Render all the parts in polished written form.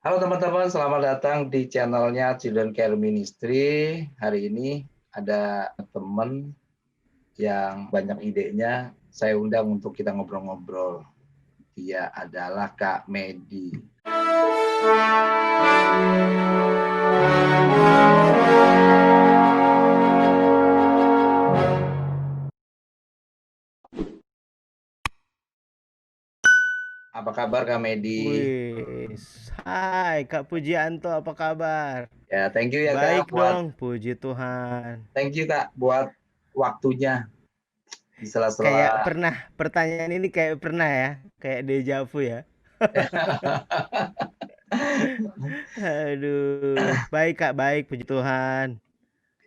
Halo teman-teman, selamat datang di channelnya Children Care Ministry. Hari ini ada teman yang banyak idenya, saya undang untuk kita ngobrol-ngobrol. Dia adalah Kak Medi. Apa kabar Kak Medi? Wis, hai Kak Pujianto, apa kabar? Ya, thank you ya Kak Baik dong, puji Tuhan. Kak buat waktunya di Kayak sela-sela. pernah, pertanyaan ini kayak pernah ya, kayak deja vu ya. Aduh, baik Kak, baik, puji Tuhan.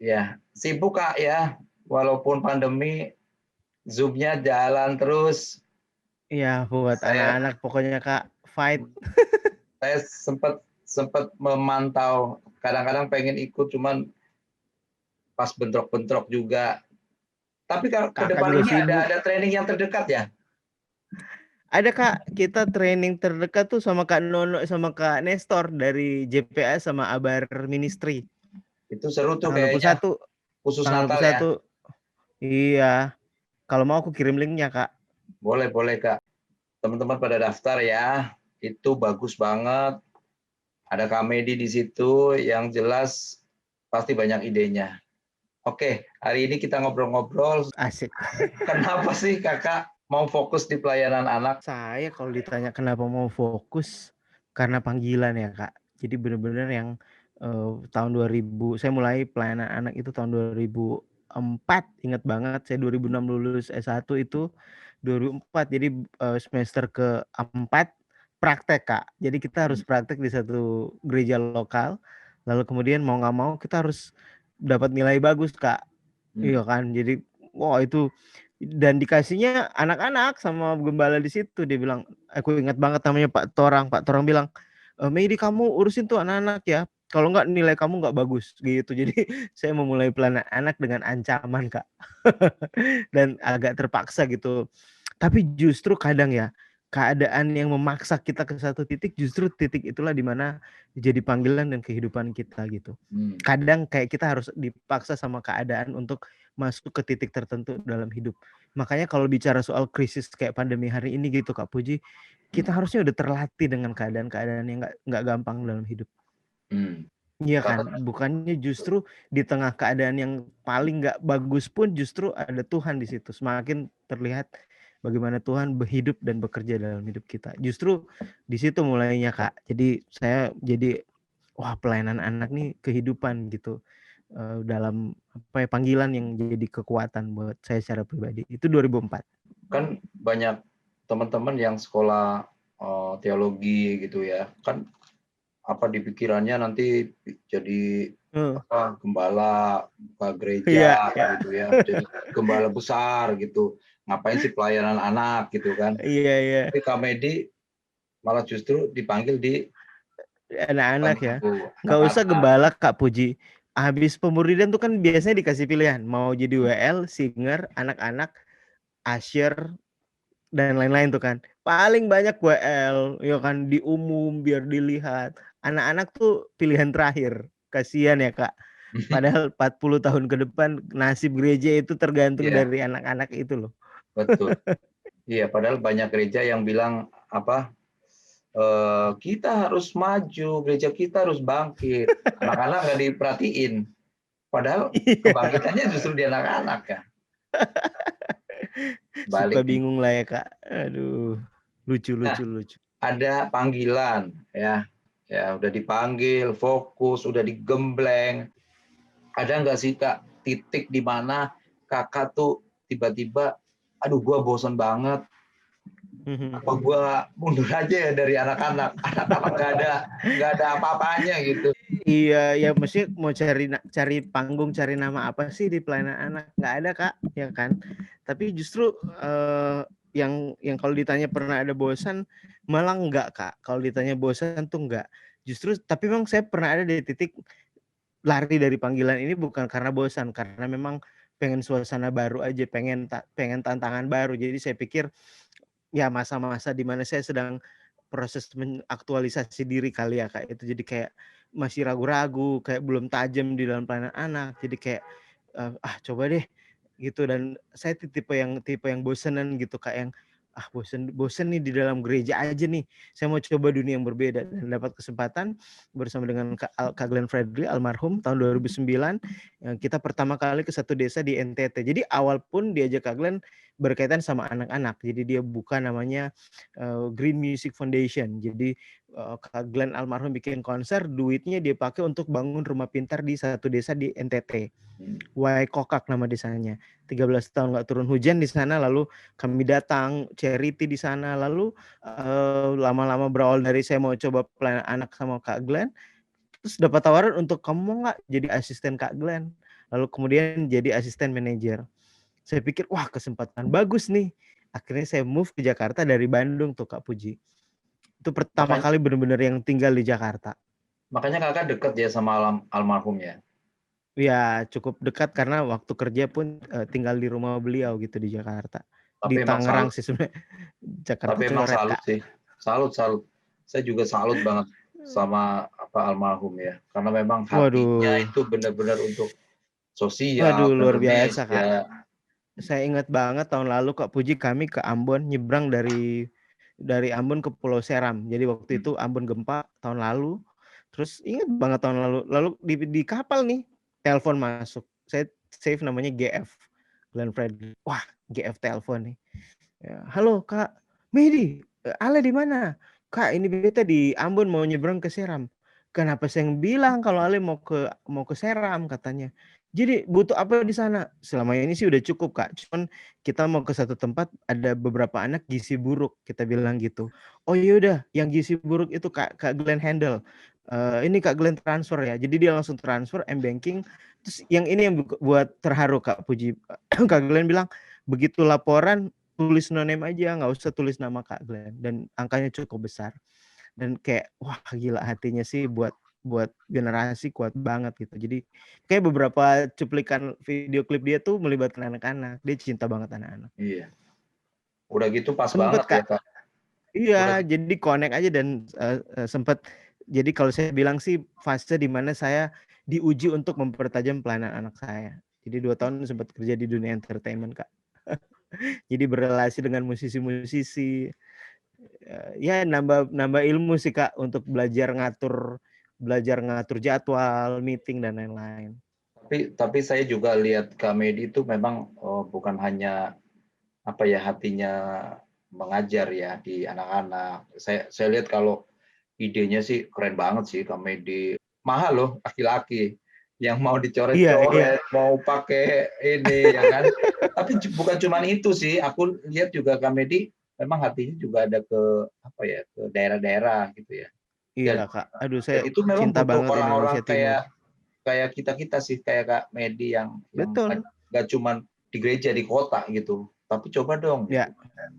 Ya, sibuk Kak ya. Walaupun pandemi, Zoom-nya jalan terus. Iya, buat Saya anak-anak pokoknya Kak, fight. Saya sempat sempat memantau, kadang-kadang pengen ikut, cuman pas bentrok-bentrok juga. Tapi kalau ke Kakak depan juga ini sibuk. ada training yang terdekat ya? Ada Kak, kita training terdekat tuh sama Kak Nono sama Kak Nestor dari JPA sama Abar Ministry. Itu seru tuh Tanggal kayaknya, 21, khusus tanggal Natal ya? 21. Iya, kalau mau aku kirim linknya Kak. Boleh boleh Kak. Teman-teman pada daftar ya, itu bagus banget. Ada Kamedi di situ, yang jelas pasti banyak idenya. Oke, hari ini kita ngobrol-ngobrol, Asik. kenapa sih Kakak mau fokus di pelayanan anak? Saya kalau ditanya kenapa mau fokus, karena panggilan ya Kak. Jadi bener-bener yang, tahun 2000 saya mulai pelayanan anak itu tahun 2004, inget banget saya 2006 lulus S1 itu 2004. Jadi, semester ke-4 praktek Kak. Jadi kita harus praktek di satu gereja lokal, lalu kemudian mau nggak mau kita harus dapat nilai bagus Kak. Iya kan, jadi wah itu dan dikasihnya anak-anak sama gembala di situ. Dia bilang, aku ingat banget namanya Pak Torang. Pak Torang bilang, "Medi kamu urusin tuh anak-anak ya, kalau enggak nilai kamu nggak bagus," gitu. Jadi saya memulai pelayanan anak dengan ancaman Kak, dan agak terpaksa gitu. Tapi justru kadang ya, keadaan yang memaksa kita ke satu titik, justru titik itulah di mana jadi panggilan dan kehidupan kita gitu. Kadang kayak kita harus dipaksa sama keadaan untuk masuk ke titik tertentu dalam hidup. Makanya kalau bicara soal krisis kayak pandemi hari ini gitu Kak Puji, kita harusnya udah terlatih dengan keadaan-keadaan yang nggak gampang dalam hidup. Iya kan? Bukannya justru di tengah keadaan yang paling nggak bagus pun justru ada Tuhan di situ. Semakin terlihat bagaimana Tuhan berhidup dan bekerja dalam hidup kita. Justru di situ mulainya Kak. Jadi saya jadi wah pelayanan anak nih kehidupan gitu. Dalam apa ya, panggilan yang jadi kekuatan buat saya secara pribadi. Itu 2004. Kan banyak teman-teman yang sekolah teologi gitu ya, kan apa di pikirannya nanti jadi Heeh. apa, gembala, buka Iya, gereja iya. gitu ya, jadi gembala besar gitu. Ngapain sih pelayanan anak gitu kan. Iya, iya. Tapi Kamedi malah justru dipanggil di Anak-anak ya. Nggak usah anak-anak. gembala Kak Puji. Habis pemuridan tuh kan biasanya dikasih pilihan. Mau jadi WL, singer, anak-anak, usher, dan lain-lain tuh kan. Paling banyak WL, ya kan di umum biar dilihat. Anak-anak tuh pilihan terakhir. Kasihan ya Kak. Padahal 40 tahun ke depan nasib gereja itu tergantung Iya, dari anak-anak itu loh. betul. Iya, padahal banyak gereja yang bilang apa, kita harus maju, gereja kita harus bangkit. Anak-anak nggak diperhatiin. Padahal Iya. kebangkitannya justru di anak-anak ya. Suka Balik nih. bingung lah ya Kak. Aduh. Lucu, Nah, lucu, lucu. ada panggilan ya. Ya, udah dipanggil, fokus, udah digembleng. Ada nggak sih Kak titik di mana Kakak tuh tiba-tiba, aduh gua bosen banget, apa gua mundur aja ya dari anak-anak. Anak-anak nggak ada apa-apanya gitu. Iya, ya mesti mau cari panggung, cari nama apa sih di pelayanan anak? Nggak ada Kak, ya kan. Tapi justru yang kalau ditanya pernah ada bosan, malah enggak Kak. Kalau ditanya bosan tuh enggak. Justru tapi memang saya pernah ada di titik lari dari panggilan ini bukan karena bosan, karena memang pengen suasana baru aja, pengen tantangan baru. Jadi saya pikir ya masa-masa di mana saya sedang proses mengaktualisasi diri kali ya Kak, itu jadi kayak masih ragu-ragu, kayak belum tajam di dalam pelayanan anak, jadi kayak, coba deh gitu. Dan saya tipe yang bosenan gitu Kak, yang bosen bosen nih di dalam gereja aja nih, saya mau coba dunia yang berbeda. Dan dapat kesempatan bersama dengan Kak Glenn Fredly almarhum tahun 2009, kita pertama kali ke satu desa di NTT. Jadi awal pun diajak Kak Glenn berkaitan sama anak-anak, jadi dia buka namanya Green Music Foundation. Jadi Kak Glenn almarhum bikin konser, duitnya dia pakai untuk bangun rumah pintar di satu desa di NTT. Waikokak nama desanya. 13 tahun nggak turun hujan di sana, lalu kami datang charity di sana, lalu lama-lama berawal dari saya mau coba pelayanan anak sama Kak Glenn, terus dapat tawaran untuk kamu mau nggak jadi asisten Kak Glenn, lalu kemudian jadi asisten manajer. Saya pikir wah kesempatan bagus nih. Akhirnya saya move ke Jakarta dari Bandung tuh Kak Puji. Itu pertama Makanya, kali benar-benar yang tinggal di Jakarta. makanya kakak deket ya sama almarhum ya. Ya cukup dekat karena waktu kerja pun tinggal di rumah beliau gitu di Jakarta. Di Tapi emang Tangerang salut, sih sebenarnya. Jakarta tapi emang coret salut Kak. sih, salut. Saya juga salut banget sama almarhum ya, karena memang hatinya Waduh, itu benar-benar untuk sosial, waduh luar biasa Kak. Indonesia. Saya ingat banget tahun lalu Kak Puji, kami ke Ambon, nyebrang dari Ambon ke Pulau Seram. Jadi waktu itu Ambon gempa tahun lalu. Terus ingat banget tahun lalu di kapal nih telepon masuk. Saya save namanya GF, Glenn Fredly. Wah, GF telepon nih. Ya, halo Kak Medi, Ale di mana? Kak, ini beta di Ambon mau nyebrang ke Seram. Kenapa saya yang bilang kalau Ale mau ke Seram katanya. Jadi butuh apa di sana? Selama ini sih udah cukup Kak. Cuman kita mau ke satu tempat ada beberapa anak gizi buruk, kita bilang gitu. Oh yaudah, yang gizi buruk itu Kak Glenn handle. Ini Kak Glenn transfer ya. Jadi dia langsung transfer m-banking. Terus yang ini yang buat terharu Kak Puji. Kak Glenn bilang begitu laporan tulis no name aja, nggak usah tulis nama Kak Glenn, dan angkanya cukup besar. Dan kayak wah gila hatinya sih buat generasi kuat banget gitu. Jadi kayak beberapa cuplikan video klip dia tuh melibatkan anak-anak. Dia cinta banget anak-anak. Iya, udah gitu pas Sempet banget ya Kak. Kak. Udah Iya, jadi connect aja dan sempet. Jadi kalau saya bilang sih fase di mana saya diuji untuk mempertajam pelayanan anak saya. Jadi 2 tahun sempat kerja di dunia entertainment Kak. Jadi berrelasi dengan musisi-musisi. Ya nambah ilmu sih Kak untuk belajar ngatur jadwal, meeting dan lain-lain. tapi saya juga lihat Kak Medi itu memang bukan hanya apa ya, hatinya mengajar ya di anak-anak. Saya lihat kalau idenya sih keren banget sih Kak Medi. Mahal loh laki-laki yang mau Iya, iya. dicoret-coret, mau pakai ini ya kan. Tapi bukan cuma itu sih, aku lihat juga Kak Medi memang hatinya juga ada ke apa ya, ke daerah-daerah gitu ya. Dan, Iya Kak. Aduh dan saya itu memang cinta butuh banget orang-orang Indonesia Timur. kayak kayak kita sih, kayak Kak Medi yang Betul. nggak cuma di gereja di kota gitu, tapi coba dong gitu. Ya.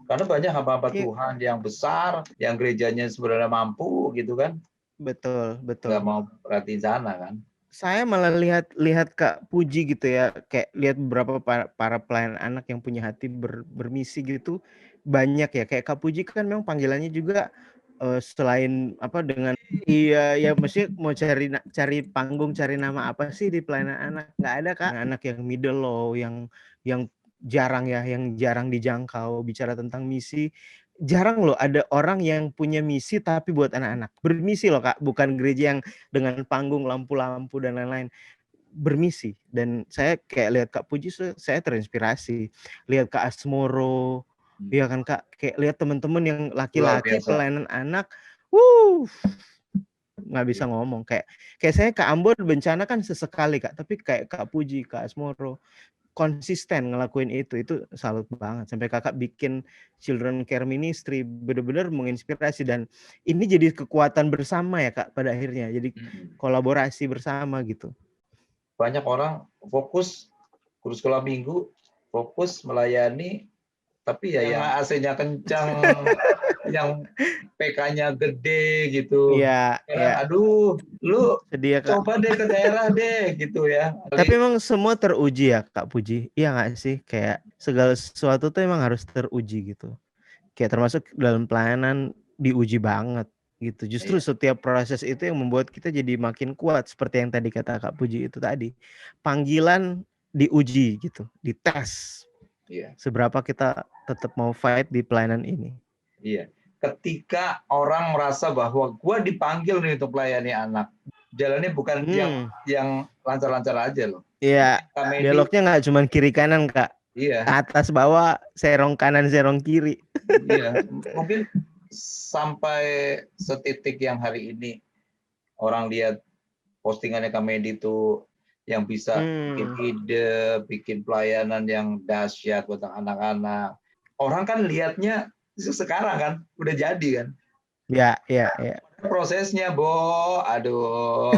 Karena banyak hamba-hamba Iya, Tuhan yang besar, yang gerejanya sebenarnya mampu gitu kan, betul, nggak betul. mau perhatiin sana kan. Saya malah lihat Kak Puji gitu ya, kayak lihat beberapa para pelayan anak yang punya hati bermisi gitu banyak ya. Kayak Kak Puji kan memang panggilannya juga selain apa dengan iya ya mesti mau cari panggung, cari nama apa sih di pelayanan anak? Nggak ada Kak. Anak yang middle low, yang jarang ya, yang jarang dijangkau, bicara tentang misi. Jarang loh ada orang yang punya misi tapi buat anak-anak. Bermisi loh Kak, bukan gereja yang dengan panggung, lampu-lampu dan lain-lain. Bermisi. Dan saya kayak lihat Kak Puji, saya terinspirasi. Lihat Kak Asmoro, ya kan Kak, kayak lihat teman-teman yang Luar laki-laki biasa. pelayanan anak, nggak bisa ngomong. Kayak saya ke Ambon bencana kan sesekali Kak, tapi kayak Kak Puji, Kak Asmoro konsisten ngelakuin itu salut banget. Sampai Kakak bikin children care ministry, benar-benar menginspirasi dan ini jadi kekuatan bersama ya Kak pada akhirnya. Jadi kolaborasi bersama gitu. Banyak orang fokus kursus sekolah minggu, fokus melayani, tapi ya yang AC-nya kencang, yang PK-nya gede gitu. Iya, Kadang, iya. aduh, lu Sedih ya Kak. coba deh ke daerah deh gitu ya. Tapi emang semua teruji ya Kak Puji. Iya nggak sih? Kayak segala sesuatu tuh emang harus teruji gitu. Kayak termasuk dalam pelayanan diuji banget gitu. Justru Iya, setiap proses itu yang membuat kita jadi makin kuat seperti yang tadi kata Kak Puji itu tadi. Panggilan diuji gitu, dites iya, seberapa kita tetap mau fight di pelayanan ini. iya. Ketika orang merasa bahwa gua dipanggil nih untuk melayani anak, jalannya bukan yang lancar-lancar aja loh. Iya, Kami ini, beloknya nggak cuma kiri kanan Kak, iya, atas bawah, serong kanan serong kiri. iya. Mungkin sampai setitik yang hari ini orang lihat postingannya Kamedi itu yang bisa bikin ide, bikin pelayanan yang dahsyat buat anak-anak. Orang kan lihatnya sekarang kan, udah jadi kan. Ya. Prosesnya, Bo, aduh.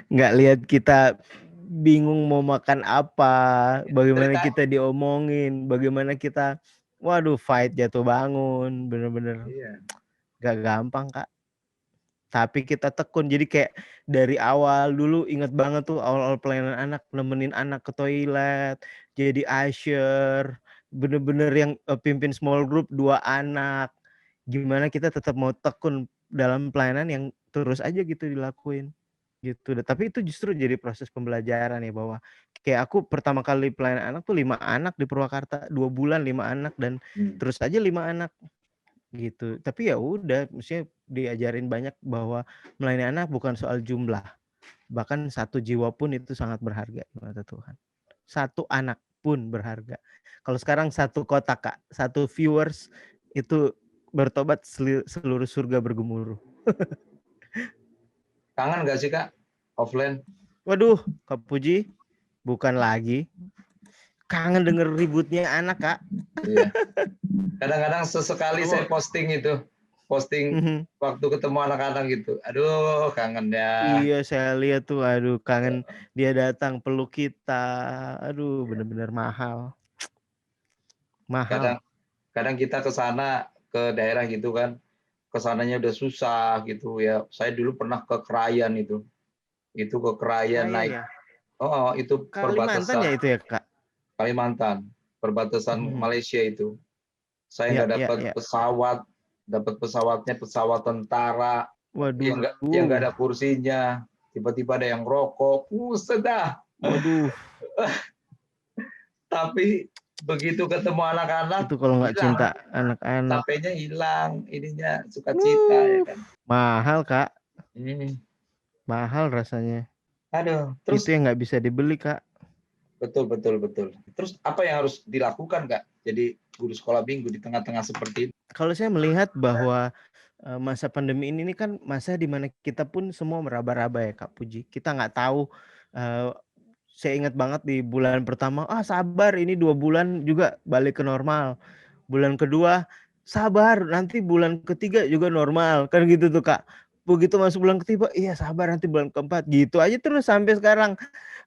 Nggak lihat kita bingung mau makan apa, bagaimana Cerita, kita diomongin, bagaimana kita, waduh fight jatuh bangun, bener-bener iya. gak gampang Kak. Tapi kita tekun, jadi kayak dari awal dulu inget banget tuh awal-awal pelayanan anak, nemenin anak ke toilet, jadi usher, bener-bener yang pimpin small group 2 anak. Gimana kita tetap mau tekun dalam pelayanan yang terus aja gitu dilakuin gitu. Tapi itu justru jadi proses pembelajaran ya, bahwa kayak aku pertama kali pelayanan anak tuh 5 anak di Purwakarta, 2 bulan 5 anak dan terus aja 5 anak gitu. Tapi ya udah, maksudnya diajarin banyak bahwa melayani anak bukan soal jumlah. Bahkan 1 jiwa pun itu sangat berharga di mata Tuhan. 1 anak pun berharga. Kalau sekarang 1 kota Kak, 1 viewers itu bertobat seluruh surga bergemuruh. Kangen nggak sih Kak, offline? Waduh, Kak Puji, bukan lagi. Kangen denger ributnya anak Kak. Iya. Kadang-kadang sesekali saya posting itu, waktu ketemu anak-anak gitu. Aduh, kangen ya. Iya, saya lihat tuh, aduh kangen dia datang peluk kita. Aduh, bener-bener mahal. Kadang kita ke sana, ke daerah gitu kan, kesananya udah susah gitu ya. Saya dulu pernah ke Krayan itu ke Krayan naik. Ya? Oh, itu Kalimantan ya perbatasan itu ya Kak? Kalimantan, perbatasan Malaysia itu. Saya nggak dapat pesawat, dapat pesawatnya pesawat tentara, yang nggak ada kursinya, tiba-tiba ada yang rokok, dah. Waduh. Tapi begitu ketemu anak-anak, Itu kalau nggak cinta anak-anak. capeknya hilang, ininya sukacita ya kan. Mahal Kak. Ini. Mahal rasanya. Aduh, terus itu yang nggak bisa dibeli Kak. Betul. Terus apa yang harus dilakukan Kak? Jadi guru sekolah minggu di tengah-tengah seperti ini. Kalau saya melihat bahwa masa pandemi ini kan masa dimana kita pun semua meraba-raba ya Kak Puji. Kita nggak tahu. Saya ingat banget di bulan pertama, sabar ini 2 bulan juga balik ke normal. Bulan kedua, sabar nanti bulan ketiga juga normal. Kan gitu tuh Kak. Begitu masuk bulan ketiga, iya sabar nanti bulan keempat. Gitu aja terus sampai sekarang.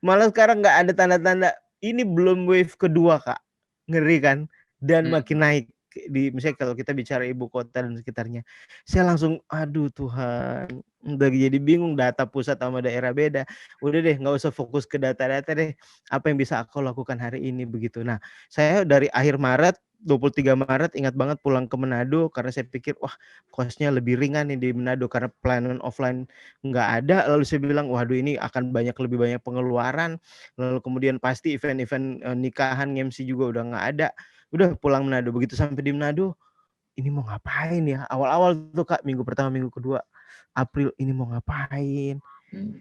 Malah sekarang nggak ada tanda-tanda ini belum wave kedua Kak. Ngeri kan? Dan makin naik. Misalnya kalau kita bicara ibu kota dan sekitarnya, saya langsung aduh Tuhan, udah jadi bingung, data pusat sama daerah beda. Udah deh nggak usah fokus ke data-data deh, apa yang bisa aku lakukan hari ini begitu. Nah, saya dari akhir Maret, 23 Maret ingat banget pulang ke Manado karena saya pikir wah cost-nya lebih ringan nih di Manado karena pelayanan offline nggak ada. Lalu saya bilang waduh ini akan lebih banyak pengeluaran. Lalu kemudian pasti event-event nikahan MC juga udah nggak ada. Udah pulang Manado. Begitu sampai di Manado, ini mau ngapain ya? Awal-awal tuh Kak, minggu pertama, minggu kedua April, ini mau ngapain?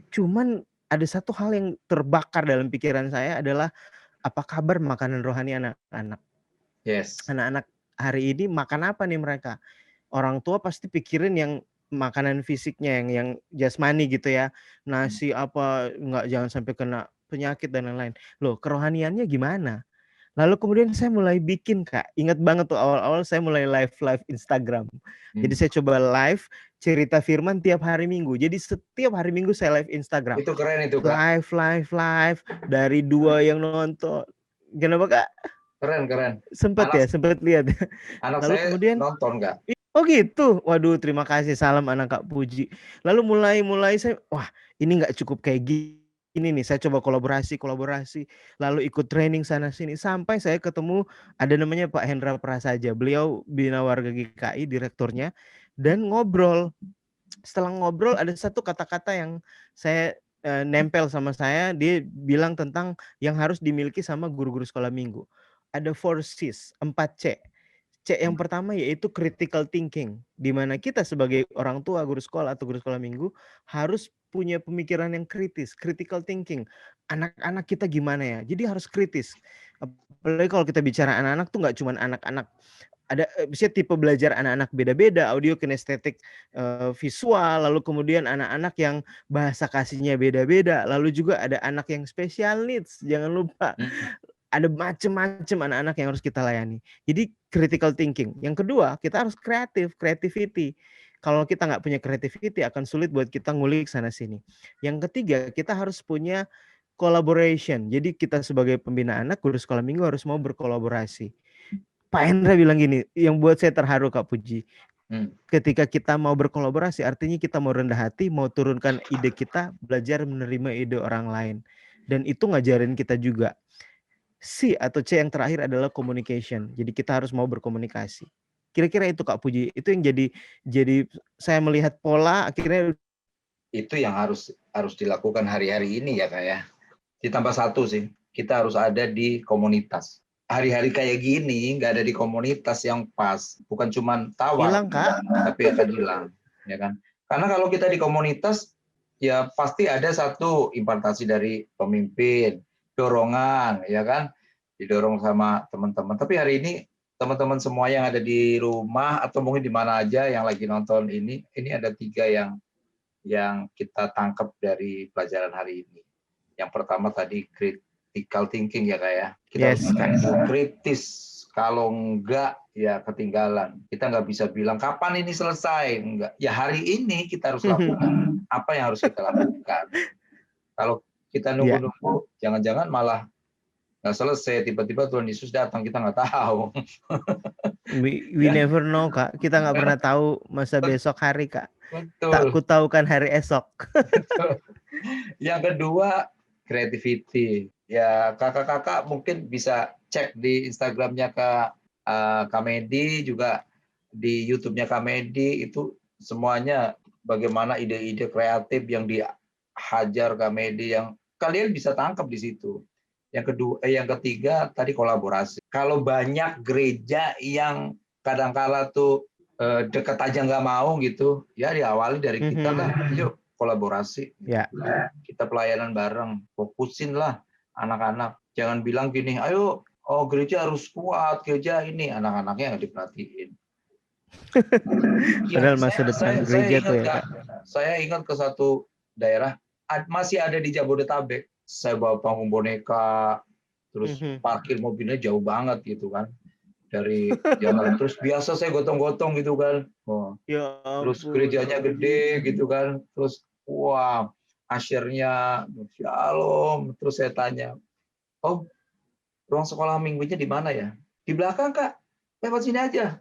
Cuman ada satu hal yang terbakar dalam pikiran saya adalah apa kabar makanan rohani anak-anak? Yes. Anak-anak hari ini makan apa nih mereka? Orang tua pasti pikirin yang makanan fisiknya, yang jasmani gitu ya. Nasi apa, jangan sampai kena penyakit dan lain-lain. Loh, kerohaniannya gimana? Lalu kemudian saya mulai bikin Kak, ingat banget tuh awal-awal saya mulai live Instagram. Jadi saya coba live cerita firman tiap hari Minggu. Jadi setiap hari Minggu saya live Instagram. Itu keren itu Kak. Live dari 2 yang nonton. Kenapa Kak? Keren. Sempat lihat. Anak Lalu saya kemudian nonton Kak. Oh gitu. Waduh, terima kasih, salam anak Kak Puji. Lalu mulai saya, wah ini nggak cukup kayak gini ini nih, saya coba kolaborasi, lalu ikut training sana sini sampai saya ketemu ada namanya Pak Hendra Prasaja. Beliau Bina Warga GKI direkturnya dan ngobrol. Setelah ngobrol ada satu kata-kata yang saya nempel sama saya, dia bilang tentang yang harus dimiliki sama guru-guru sekolah minggu. Ada 4Cs, 4C. C yang pertama yaitu critical thinking, di mana kita sebagai orang tua, guru sekolah atau guru sekolah minggu harus punya pemikiran yang kritis, critical thinking. Anak-anak kita gimana ya? Jadi harus kritis. Apalagi kalau kita bicara anak-anak tuh nggak cuma anak-anak, ada bisa tipe belajar anak-anak beda-beda, audio, kinestetik, visual, lalu kemudian anak-anak yang bahasa kasihnya beda-beda, lalu juga ada anak yang special needs, jangan lupa. Ada macam-macam anak-anak yang harus kita layani. Jadi critical thinking. Yang kedua, kita harus creativity. Kalau kita nggak punya creativity akan sulit buat kita ngulik sana sini. Yang ketiga, kita harus punya collaboration. Jadi kita sebagai pembina anak, guru sekolah minggu harus mau berkolaborasi. Pak Hendra bilang gini, yang buat saya terharu Kak Puji. Ketika kita mau berkolaborasi, artinya kita mau rendah hati, mau turunkan ide kita, belajar menerima ide orang lain. Dan itu ngajarin kita juga. C atau C yang terakhir adalah communication. Jadi kita harus mau berkomunikasi. Kira-kira itu Kak Puji. Itu yang jadi saya melihat pola akhirnya itu yang harus dilakukan hari-hari ini ya Kak ya. Ditambah satu sih, kita harus ada di komunitas. Hari-hari kayak gini nggak ada di komunitas yang pas, bukan cuma tawar, hilang Kak, tapi akan hilang, ya kan? Karena kalau kita di komunitas, ya pasti ada satu impartasi dari pemimpin, dorongan, ya kan? Didorong sama teman-teman. Tapi hari ini teman-teman semua yang ada di rumah atau mungkin di mana aja yang lagi nonton ini ada 3 yang kita tangkap dari pelajaran hari ini. Yang pertama tadi critical thinking ya Kak ya. Kita harus kritis. Kalau enggak ya ketinggalan. Kita nggak bisa bilang kapan ini selesai. Enggak. Ya hari ini kita harus lakukan. Apa yang harus kita lakukan. Kalau kita nunggu-nunggu, jangan-jangan malah nggak selesai. Tiba-tiba Tuhan Yesus datang, kita nggak tahu. We never know Kak. Kita nggak pernah tahu masa besok hari Kak. Betul. Tak ku tahu kan hari esok. Yang kedua, creativity. Ya kakak-kakak mungkin bisa cek di Instagramnya Kak Medi, juga di YouTube-nya Kak Medi, itu semuanya bagaimana ide-ide kreatif yang dihajar Kak Medi yang kalian bisa tangkap di situ. Yang ketiga tadi kolaborasi. Kalau banyak gereja yang kadang-kala tuh deket aja nggak mau gitu, ya diawali dari kita lah, yuk kolaborasi. Ya. Kita pelayanan bareng, fokusin lah anak-anak. Jangan bilang gini, ayo gereja harus kuat, gereja ini, anak-anaknya nggak diperhatiin. Padahal masa depan gereja tuh ya Kak. Saya ingat ke satu daerah, masih ada di Jabodetabek. Saya bawa panggung boneka, terus parkir mobilnya jauh banget gitu kan. Dari jalan, terus biasa saya gotong-gotong gitu kan. Ya, terus gerejanya gede gitu kan. Terus wah, asyirnya shalom. Terus saya tanya, ruang sekolah minggunya di mana ya? Di belakang Kak, lewat sini aja.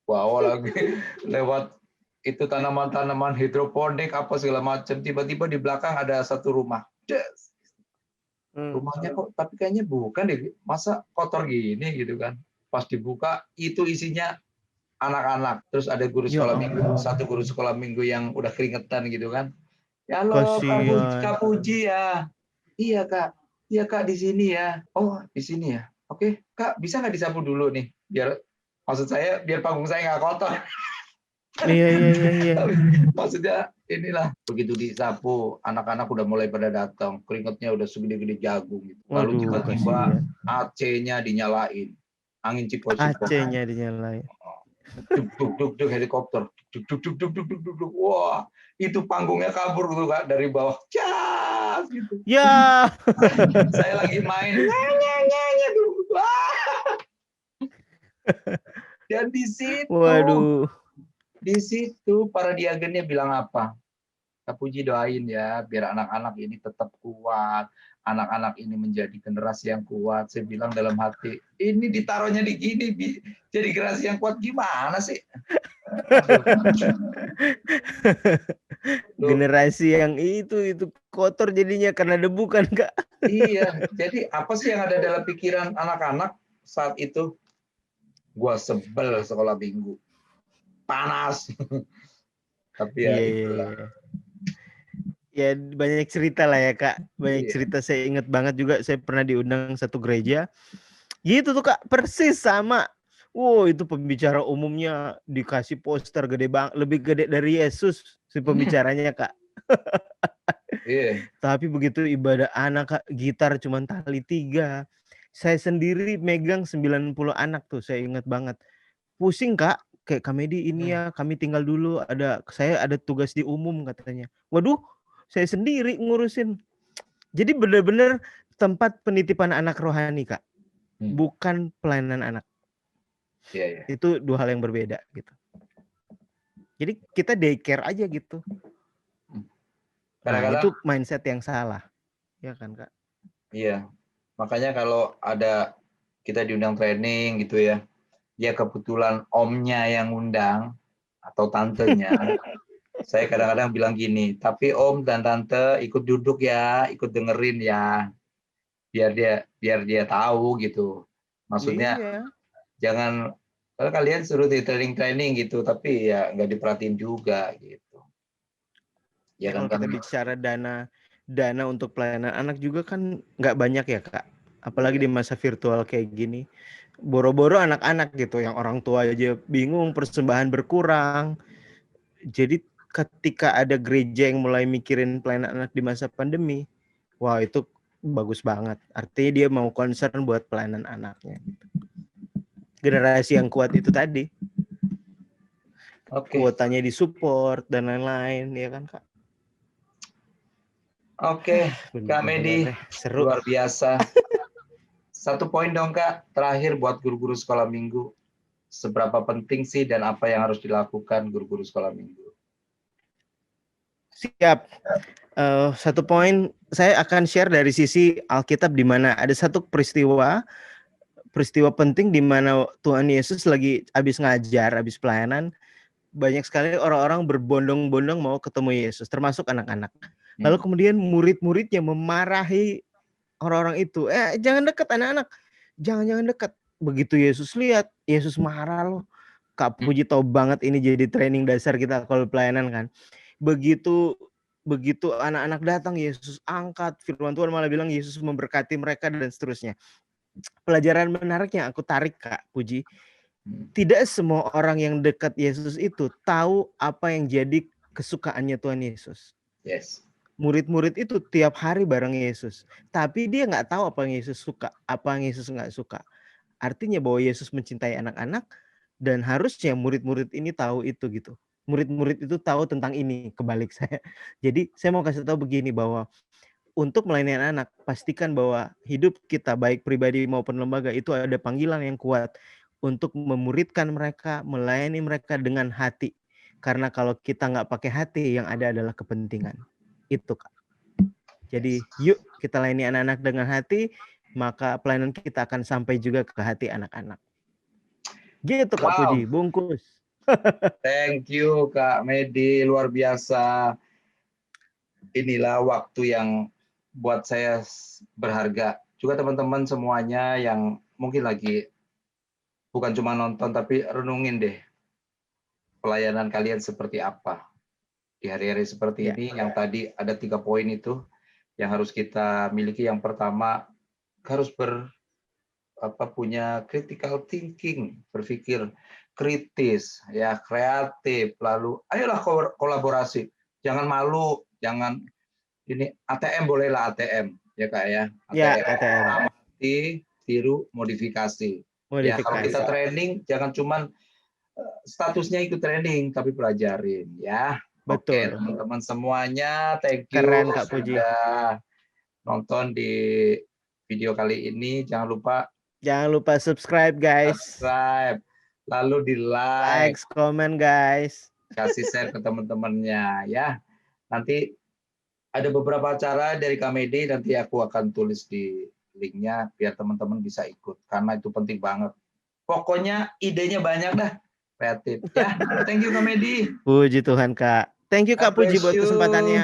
Bawa lagi lewat itu tanaman-tanaman hidroponik apa segala macam. Tiba-tiba di belakang ada satu rumah. Rumahnya kok, tapi kayaknya bukan deh. Masa kotor gini gitu kan. Pas dibuka itu isinya anak-anak. Terus ada guru sekolah minggu, satu guru sekolah minggu yang udah keringetan gitu kan. Ya halo Kak Puji ya. Iya Kak di sini ya. Oh di sini ya. Oke Kak, bisa nggak disapu dulu nih? Maksud saya biar panggung saya nggak kotor. Iya. Maksudnya inilah, begitu disapu anak-anak udah mulai pada datang, keringetnya udah segede-gede jagung gitu. Lalu tiba-tiba AC-nya dinyalain, angin cipo-cipo. AC-nya dinyalain. Duk helikopter. Duk. Wah, itu panggungnya kabur tuh Kak dari bawah. Cas gitu. Ya. Saya lagi main. Dan di situ. Waduh. Di situ para diagennya bilang apa? Kak Puji doain ya, biar anak-anak ini tetap kuat, anak-anak ini menjadi generasi yang kuat. Saya bilang dalam hati, ini ditaruhnya di gini, jadi generasi yang kuat gimana sih? generasi yang itu kotor jadinya karena debu kan Kak. Iya, jadi apa sih yang ada dalam pikiran anak-anak saat itu? Gua sebel sekolah minggu, panas. Tapi ya Iya, iya, itulah. iya. Ya banyak cerita lah ya Kak, banyak Iya. cerita. Saya ingat banget juga saya pernah diundang satu gereja, gitu tuh Kak, persis sama. Wow, itu pembicara umumnya dikasih poster gede banget, lebih gede dari Yesus si pembicaranya Kak. Iya. Tapi begitu ibadah anak Kak, gitar cuman tali 3. Saya sendiri megang 90 anak tuh, saya ingat banget. Pusing Kak, kayak Kak Medi ini ya, kami tinggal dulu, saya ada tugas di umum katanya. Waduh, saya sendiri ngurusin. Jadi benar-benar tempat penitipan anak rohani Kak, bukan pelayanan anak. Iya, iya. Itu 2 hal yang berbeda gitu. Jadi kita daycare aja gitu. Nah, Kadang-kadang itu mindset yang salah. Ya kan Kak? iya. Makanya kalau ada kita diundang training gitu ya, ya kebetulan omnya yang undang atau tantenya, saya kadang-kadang bilang gini, tapi om dan tante ikut duduk ya, ikut dengerin ya, biar dia tahu gitu. Maksudnya Iya. jangan kalau kalian suruh di training gitu, tapi ya nggak diperhatiin juga gitu. Ya Ya kan kalau kan? kita bicara dana untuk pelayanan anak juga kan nggak banyak ya Kak. Apalagi Iya. di masa virtual kayak gini. Boro-boro anak-anak gitu yang orang tua aja bingung, persembahan berkurang. Jadi ketika ada gereja yang mulai mikirin pelayanan anak di masa pandemi, wah itu bagus banget. Artinya dia mau concern buat pelayanan anaknya. Generasi yang kuat itu tadi. Oke. Kuotanya disupport dan lain-lain, ya kan Kak? Oke, Kak Medi, Bener-bener seru. luar biasa. Satu poin dong Kak, terakhir buat guru-guru sekolah minggu. Seberapa penting sih dan apa yang harus dilakukan guru-guru sekolah minggu? Siap. Satu poin saya akan share dari sisi Alkitab, di mana ada satu peristiwa penting di mana Tuhan Yesus lagi habis ngajar, habis pelayanan, banyak sekali orang-orang berbondong-bondong mau ketemu Yesus, termasuk anak-anak. Lalu kemudian murid-muridnya memarahi orang-orang itu, jangan dekat anak-anak, jangan dekat. Begitu Yesus lihat, Yesus marah loh. Kak Puji tahu banget ini jadi training dasar kita kalau pelayanan kan. Begitu anak-anak datang, Yesus angkat, firman Tuhan malah bilang Yesus memberkati mereka dan seterusnya. Pelajaran menarik yang aku tarik Kak Puji, tidak semua orang yang dekat Yesus itu tahu apa yang jadi kesukaannya Tuhan Yesus. Yes. Murid-murid itu tiap hari bareng Yesus, tapi dia nggak tahu apa yang Yesus suka, apa yang Yesus nggak suka. Artinya bahwa Yesus mencintai anak-anak dan harusnya murid-murid ini tahu itu gitu. Murid-murid itu tahu tentang ini, kebalik saya. Jadi saya mau kasih tahu begini, bahwa untuk melayani anak, pastikan bahwa hidup kita baik pribadi maupun lembaga itu ada panggilan yang kuat untuk memuridkan mereka, melayani mereka dengan hati. Karena kalau kita nggak pakai hati, yang ada adalah kepentingan. Itu Kak. Jadi yuk kita layani anak-anak dengan hati, maka pelayanan kita akan sampai juga ke hati anak-anak. Gitu Kak Puji, bungkus. Thank you Kak Medi, luar biasa. Inilah waktu yang buat saya berharga. Juga teman-teman semuanya yang mungkin lagi bukan cuma nonton, tapi renungin deh pelayanan kalian seperti apa. Di hari-hari seperti ini, yang tadi ada 3 poin itu yang harus kita miliki. Yang pertama, harus punya critical thinking, berpikir kritis, ya kreatif. Lalu ayolah kolaborasi, jangan malu, jangan ini ATM bolehlah ATM, ya Kak ya. ATM. Amati, tiru, modifikasi. Ya kalau kita training jangan cuman statusnya ikut training, tapi pelajarin ya. Oke, teman-teman semuanya, thank you Keren Kak Puji. sudah nonton di video kali ini. Jangan lupa subscribe guys. Lalu di like, comment guys. Kasih share ke teman-temannya ya. Nanti ada beberapa cara dari Kak Medi, nanti aku akan tulis di linknya biar teman-teman bisa ikut, karena itu penting banget. Pokoknya idenya banyak dah, kreatif ya. Thank you Kak Medi. Puji Tuhan Kak. Thank you God Kak Puji bless buat you. kesempatannya.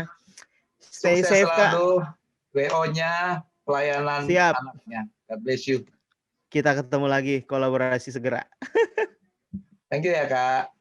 Stay Sukses safe Kak. selalu. WO-nya, pelayanan Siap. anaknya. God bless you. Kita ketemu lagi, kolaborasi segera. Thank you ya Kak.